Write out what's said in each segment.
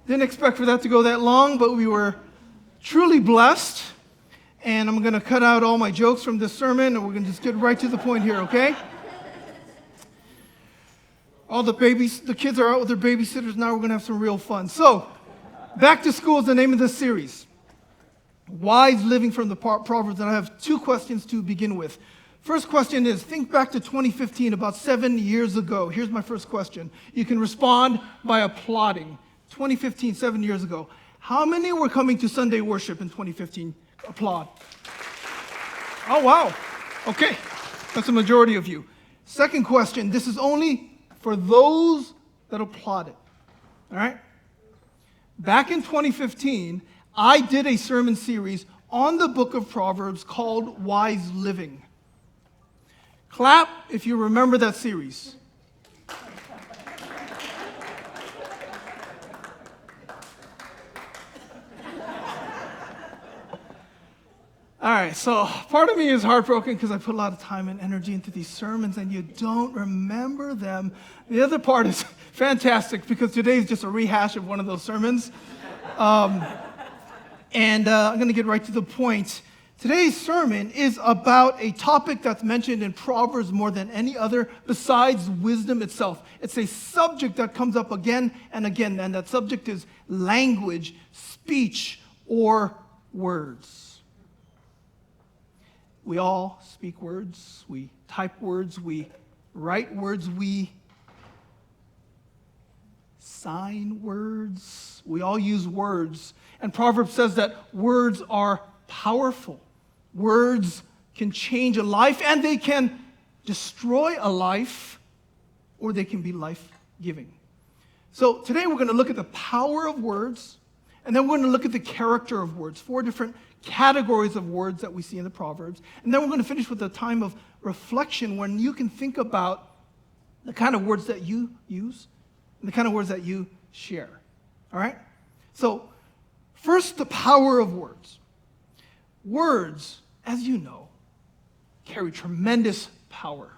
Didn't expect for that to go that long, but we were truly blessed. And I'm going to cut out all my jokes from this sermon, and we're going to just get right to the point here, okay? All the kids are out with their babysitters now. We're going to have some real fun. So, Back to School is the name of this series. Wise living from the Proverbs, and I have two questions to begin with. First question is, think back to 2015, about 7 years ago. Here's my first question. You can respond by applauding. 2015, 7 years ago. How many were coming to Sunday worship in 2015? Applaud. Oh, wow. Okay. That's a majority of you. Second question. This is only for those that applauded. All right? Back in 2015, I did a sermon series on the book of Proverbs called Wise Living. Clap if you remember that series. All right, so part of me is heartbroken because I put a lot of time and energy into these sermons and you don't remember them. The other part is fantastic because today is just a rehash of one of those sermons. I'm going to get right to the point. Today's sermon is about a topic that's mentioned in Proverbs more than any other besides wisdom itself. It's a subject that comes up again and again, and that subject is language, speech, or words. We all speak words, we type words, we write words, we sign words. We all use words. And Proverbs says that words are powerful. Words can change a life, and they can destroy a life, or they can be life-giving. So today we're going to look at the power of words, and then we're going to look at the character of words, 4 different categories of words that we see in the Proverbs. And then we're going to finish with a time of reflection when you can think about the kind of words that you use and the kind of words that you share. All right? So, first, the power of words. Words, as you know, carry tremendous power.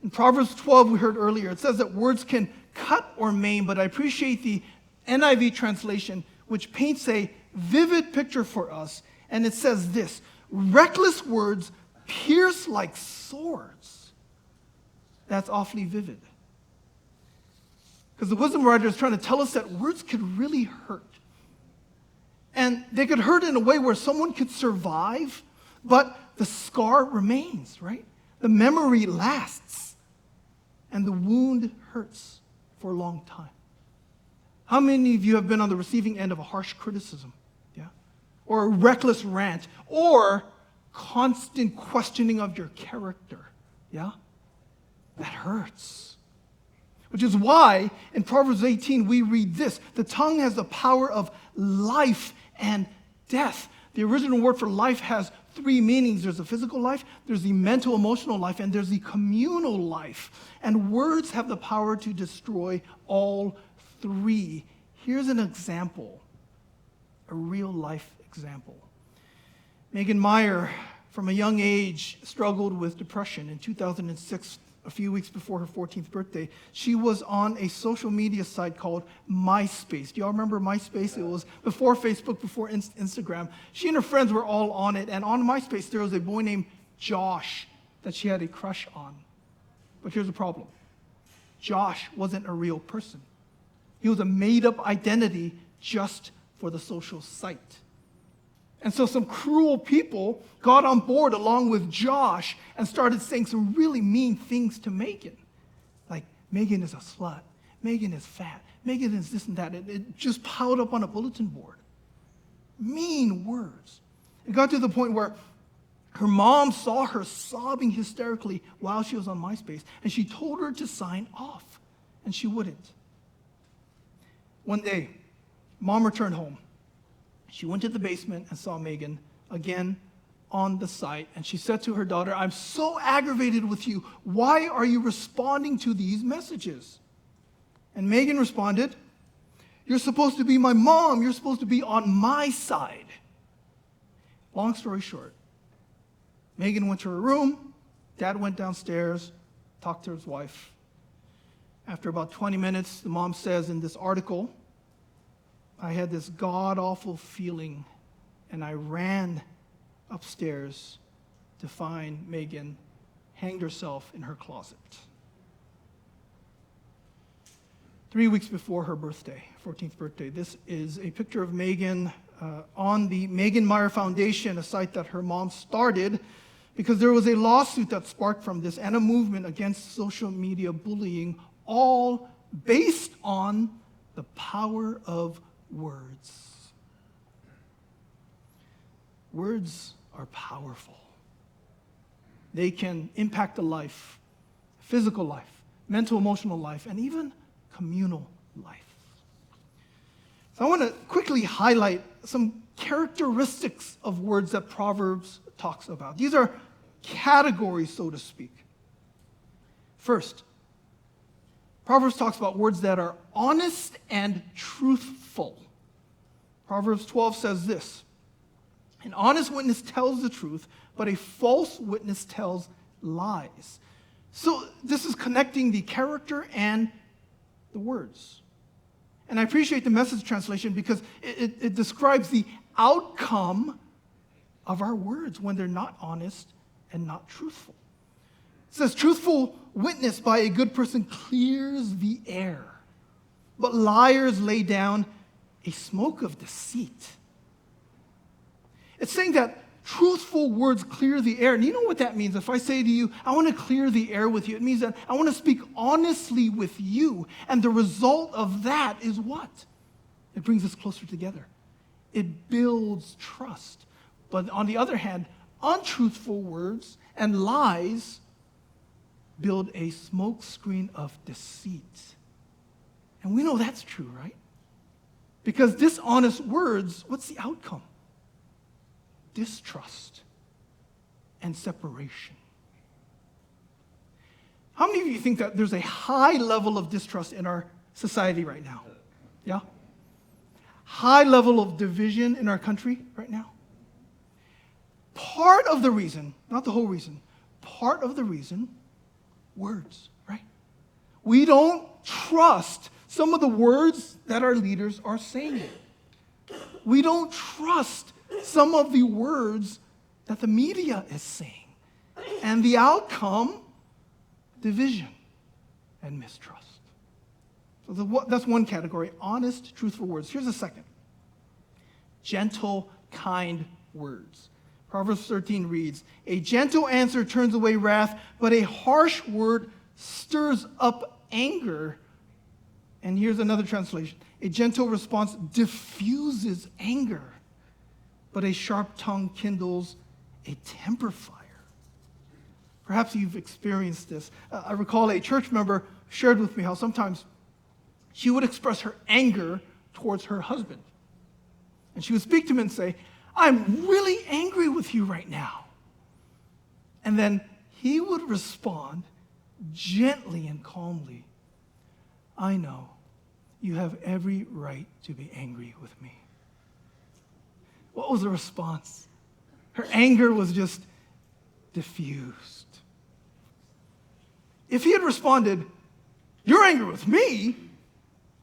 In Proverbs 12, we heard earlier, it says that words can cut or maim, but I appreciate the NIV translation, which paints a vivid picture for us, and it says this: reckless words pierce like swords. That's awfully vivid. Because the wisdom writer is trying to tell us that words could really hurt. And they could hurt in a way where someone could survive, but the scar remains, right? The memory lasts, and the wound hurts for a long time. How many of you have been on the receiving end of a harsh criticism? Yeah? Or a reckless rant, or constant questioning of your character? Yeah? That hurts. Which is why in Proverbs 18 we read this: the tongue has the power of life and death. The original word for life has 3 meanings. There's the physical life, there's the mental, emotional life, and there's the communal life. And words have the power to destroy all 3. Here's an example, a real life example. Megan Meyer, from a young age, struggled with depression. In 2006, a few weeks before her 14th birthday, she was on a social media site called MySpace. Do y'all remember MySpace? It was before Facebook, before Instagram. She and her friends were all on it, and on MySpace there was a boy named Josh that she had a crush on. But here's the problem. Josh wasn't a real person. He was a made-up identity just for the social site. And so some cruel people got on board along with Josh and started saying some really mean things to Megan. Like, Megan is a slut. Megan is fat. Megan is this and that. It just piled up on a bulletin board. Mean words. It got to the point where her mom saw her sobbing hysterically while she was on MySpace, and she told her to sign off, and she wouldn't. One day, mom returned home. She went to the basement and saw Megan again on the site, and she said to her daughter, "I'm so aggravated with you. Why are you responding to these messages?" And Megan responded, "You're supposed to be my mom. You're supposed to be on my side." Long story short, Megan went to her room. Dad went downstairs, talked to his wife. After about 20 minutes, the mom says in this article, I had this god-awful feeling, and I ran upstairs to find Megan hanged herself in her closet. 3 weeks before her birthday, 14th birthday. This is a picture of Megan on the Megan Meyer Foundation, a site that her mom started because there was a lawsuit that sparked from this and a movement against social media bullying, all based on the power of words. Words are powerful. They can impact a life, physical life, mental, emotional life, and even communal life. So I want to quickly highlight some characteristics of words that Proverbs talks about. These are categories, so to speak. First, Proverbs talks about words that are honest and truthful. Proverbs 12 says this: an honest witness tells the truth, but a false witness tells lies. So this is connecting the character and the words. And I appreciate the Message translation because it describes the outcome of our words when they're not honest and not truthful. It says, truthful witness by a good person clears the air, but liars lay down a smoke of deceit. It's saying that truthful words clear the air. And you know what that means? If I say to you, I want to clear the air with you, it means that I want to speak honestly with you. And the result of that is what? It brings us closer together. It builds trust. But on the other hand, untruthful words and lies build a smoke screen of deceit. And we know that's true, right? Because dishonest words, what's the outcome? Distrust and separation. How many of you think that there's a high level of distrust in our society right now? Yeah? High level of division in our country right now? Part of the reason, not the whole reason, part of the reason, words, right? We don't trust some of the words that our leaders are saying. We don't trust some of the words that the media is saying. And the outcome, division and mistrust. So that's one category, honest, truthful words. Here's a second. Gentle, kind words. Proverbs 13 reads, a gentle answer turns away wrath, but a harsh word stirs up anger. And here's another translation. A gentle response diffuses anger, but a sharp tongue kindles a temper fire. Perhaps you've experienced this. I recall a church member shared with me how sometimes she would express her anger towards her husband. And she would speak to him and say, I'm really angry with you right now. And then he would respond gently and calmly, I know you have every right to be angry with me. What was the response? Her anger was just diffused. If he had responded, you're angry with me,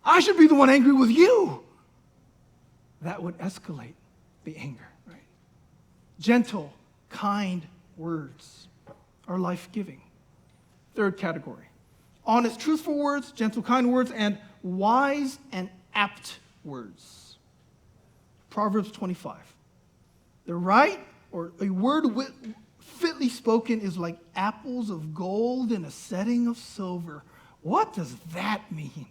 I should be the one angry with you, that would escalate the anger, right? Gentle, kind words are life-giving. Third category, honest, truthful words, gentle, kind words, and wise and apt words. Proverbs 25. The right, or a word fitly spoken, is like apples of gold in a setting of silver. What does that mean?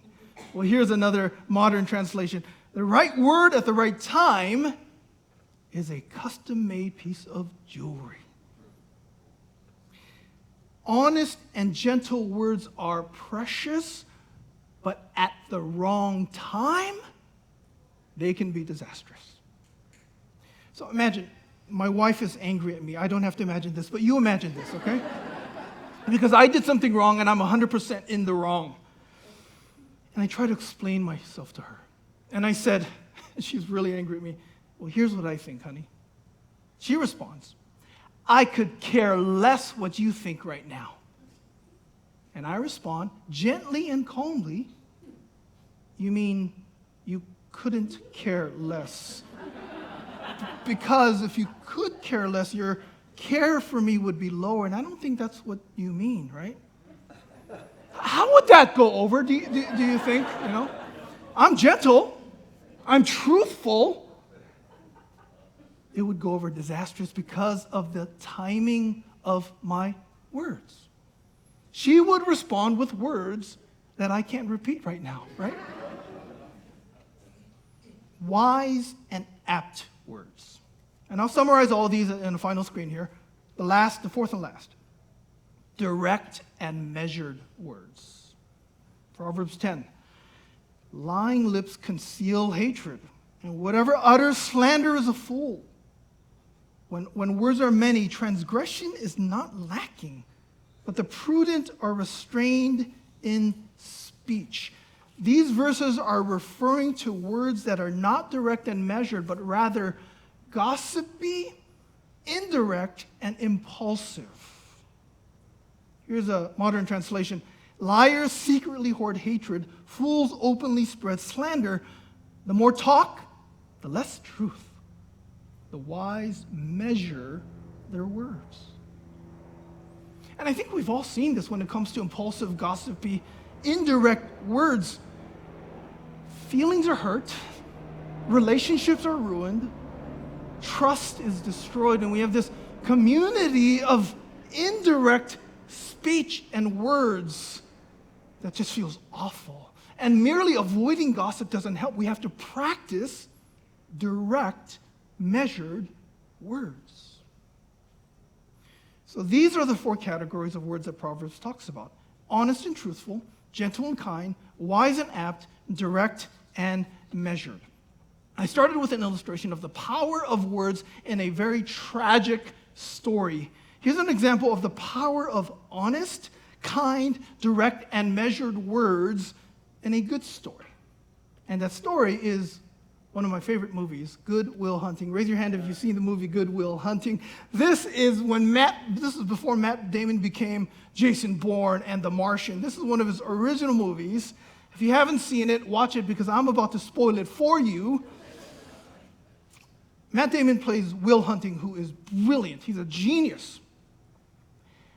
Well, here's another modern translation. The right word at the right time is a custom-made piece of jewelry. Honest and gentle words are precious, but at the wrong time, they can be disastrous. So imagine, my wife is angry at me. I don't have to imagine this, but you imagine this, okay? Because I did something wrong and I'm 100% in the wrong. And I try to explain myself to her. And I said, she's really angry at me, well, here's what I think, honey. She responds, I could care less what you think right now. And I respond, gently and calmly, you mean you couldn't care less. Because if you could care less, your care for me would be lower, and I don't think that's what you mean, right? How would that go over, do you think, I'm gentle, I'm truthful. It would go over disastrous because of the timing of my words. She would respond with words that I can't repeat right now, right? Wise and apt words. And I'll summarize all of these in the final screen here. The fourth and last. Direct and measured words. Proverbs 10. Lying lips conceal hatred, and whatever utters slander is a fool. When words are many, transgression is not lacking, but the prudent are restrained in speech. These verses are referring to words that are not direct and measured, but rather gossipy, indirect, and impulsive. Here's a modern translation. Liars secretly hoard hatred. Fools openly spread slander. The more talk, the less truth. The wise measure their words. And I think we've all seen this when it comes to impulsive, gossipy, indirect words. Feelings are hurt. Relationships are ruined. Trust is destroyed. And we have this community of indirect speech and words that just feels awful. And merely avoiding gossip doesn't help. We have to practice direct, measured words. So these are the four categories of words that Proverbs talks about. Honest and truthful, gentle and kind, wise and apt, direct and measured. I started with an illustration of the power of words in a very tragic story. Here's an example of the power of honest, kind, direct, and measured words in a good story. And that story is one of my favorite movies, Good Will Hunting. Raise your hand if you've seen the movie Good Will Hunting. This is before Matt Damon became Jason Bourne and The Martian. This is one of his original movies. If you haven't seen it, watch it because I'm about to spoil it for you. Matt Damon plays Will Hunting, who is brilliant. He's a genius.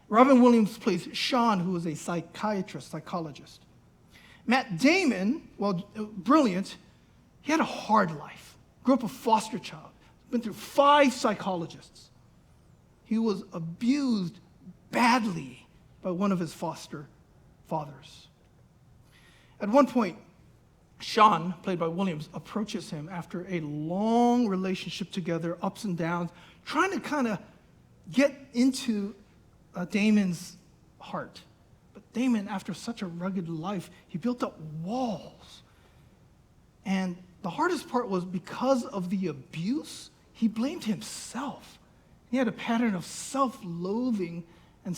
Robin Williams plays Sean, who is a psychologist. Matt Damon, brilliant, he had a hard life. Grew up a foster child. Been through 5 psychologists. He was abused badly by one of his foster fathers. At one point, Sean, played by Williams, approaches him after a long relationship together, ups and downs, trying to kind of get into Damon's heart. But Damon, after such a rugged life, he built up walls. And the hardest part was because of the abuse, he blamed himself. He had a pattern of self-loathing and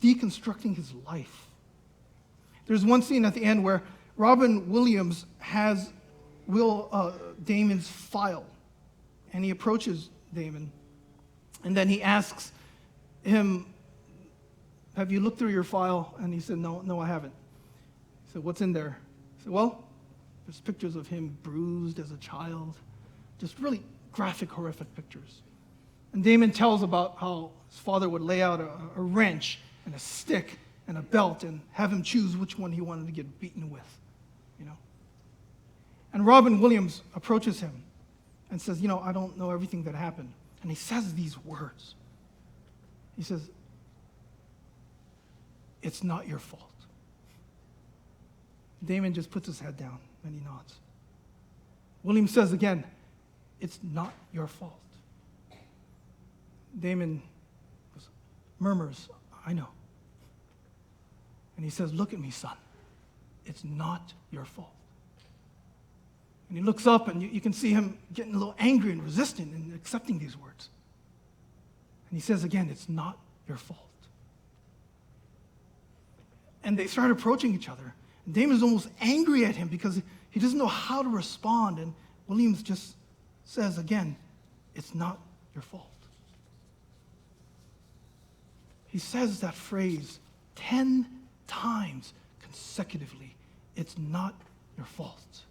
deconstructing his life. There's one scene at the end where Robin Williams has Damon's file, and he approaches Damon, and then he asks him, "Have you looked through your file?" And he said, No, I haven't. He said, "What's in there?" He said, "Well, there's pictures of him bruised as a child, just really graphic, horrific pictures." And Damon tells about how his father would lay out a wrench and a stick and a belt and have him choose which one he wanted to get beaten with, And Robin Williams approaches him and says, "I don't know everything that happened." And he says these words. He says, "It's not your fault." Damon just puts his head down and he nods. Williams says again, "It's not your fault." Damon murmurs, "I know." And he says, "Look at me, son. It's not your fault." And he looks up, and you can see him getting a little angry and resistant and accepting these words. And he says again, "It's not your fault." And they start approaching each other. And Damon's almost angry at him because he doesn't know how to respond. And Williams just says again, "It's not your fault." He says that phrase 10 times consecutively. It's not your fault.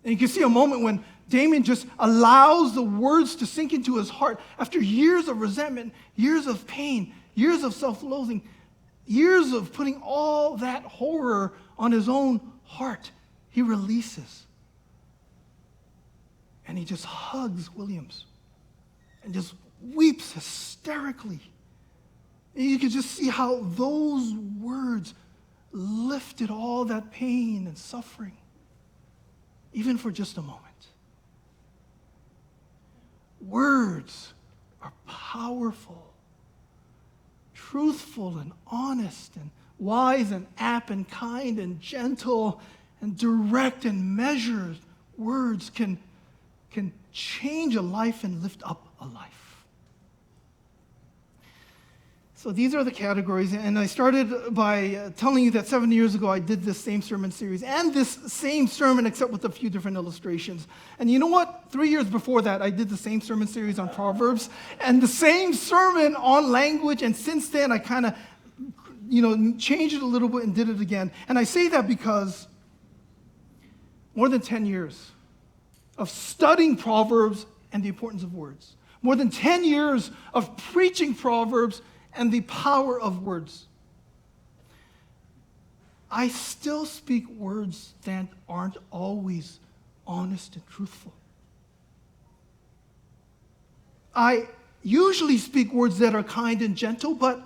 And you can see a moment when Damien just allows the words to sink into his heart after years of resentment, years of pain, years of self-loathing, years of putting all that horror on his own heart. He releases. And he just hugs Williams and just weeps hysterically. And you can just see how those words lifted all that pain and suffering, even for just a moment. Words are powerful, truthful and honest and wise and apt and kind and gentle and direct and measured. Words can change a life and lift up a life. So these are the categories, and I started by telling you that 7 years ago I did this same sermon series and this same sermon except with a few different illustrations. And you know what? 3 years before that I did the same sermon series on Proverbs and the same sermon on language, and since then I kind of changed it a little bit and did it again. And I say that because more than 10 years of studying Proverbs and the importance of words, more than 10 years of preaching Proverbs and the power of words, I still speak words that aren't always honest and truthful. I usually speak words that are kind and gentle, but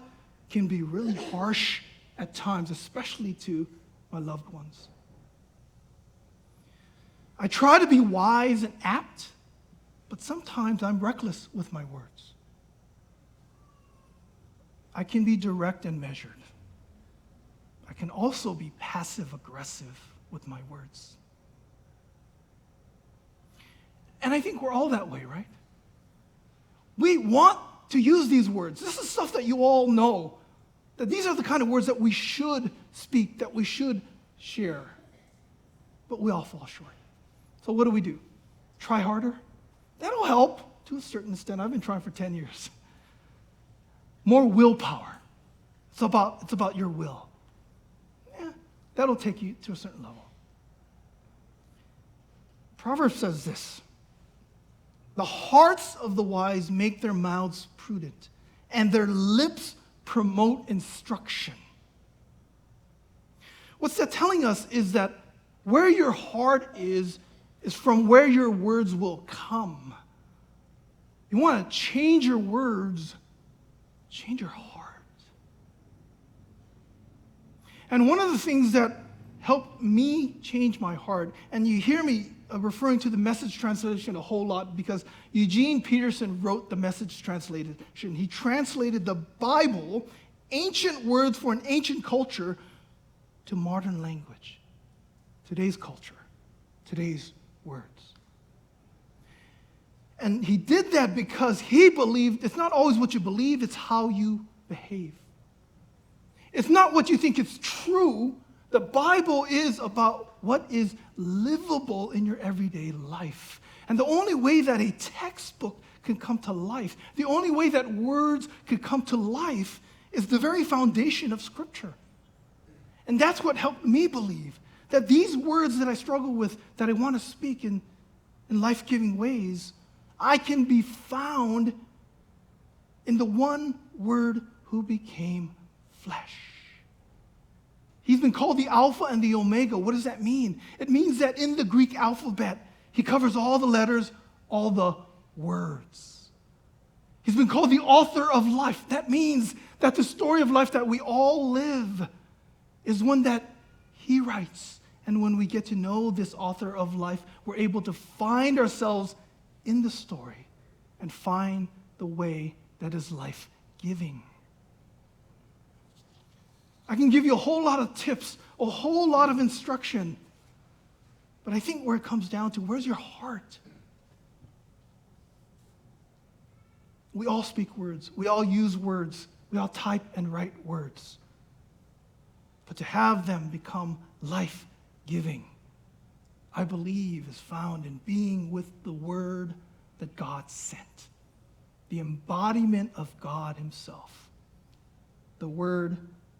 can be really harsh at times, especially to my loved ones. I try to be wise and apt, but sometimes I'm reckless with my words. I can be direct and measured. I can also be passive-aggressive with my words. And I think we're all that way, right? We want to use these words. This is stuff that you all know, that these are the kind of words that we should speak, that we should share. But we all fall short. So what do? Try harder? That'll help to a certain extent. I've been trying for 10 years. More willpower. It's about your will. Yeah, that'll take you to a certain level. Proverbs says this: the hearts of the wise make their mouths prudent, and their lips promote instruction. What's that telling us is that where your heart is from where your words will come. You want to change your words, change your heart. And one of the things that helped me change my heart, and you hear me referring to the Message translation a whole lot because Eugene Peterson wrote the Message translation. He translated the Bible, ancient words for an ancient culture, to modern language, today's culture, today's words. And he did that because he believed it's not always what you believe, it's how you behave. It's not what you think is true. The Bible is about what is livable in your everyday life. And the only way that a textbook can come to life, the only way that words could come to life is the very foundation of Scripture. And that's what helped me believe that these words that I struggle with, that I want to speak in life-giving ways, I can be found in the one Word who became flesh. He's been called the Alpha and the Omega. What does that mean? It means that in the Greek alphabet, he covers all the letters, all the words. He's been called the author of life. That means that the story of life that we all live is one that he writes. And when we get to know this author of life, we're able to find ourselves in the story and find the way that is life-giving. I can give you a whole lot of tips, a whole lot of instruction, but I think where it comes down to, where's your heart? We all speak words. We all use words. We all type and write words. But to have them become life-giving, I believe, is found in being with the Word that God sent, the embodiment of God himself. The Word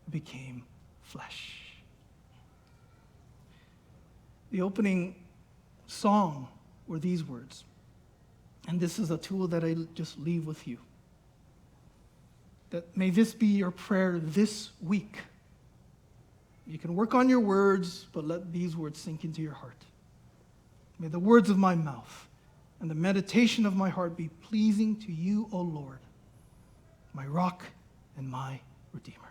became flesh. The opening song were these words. And this is a tool that I just leave with you. That may this be your prayer this week. You can work on your words, but let these words sink into your heart. May the words of my mouth and the meditation of my heart be pleasing to you, O Lord, my rock and my Redeemer.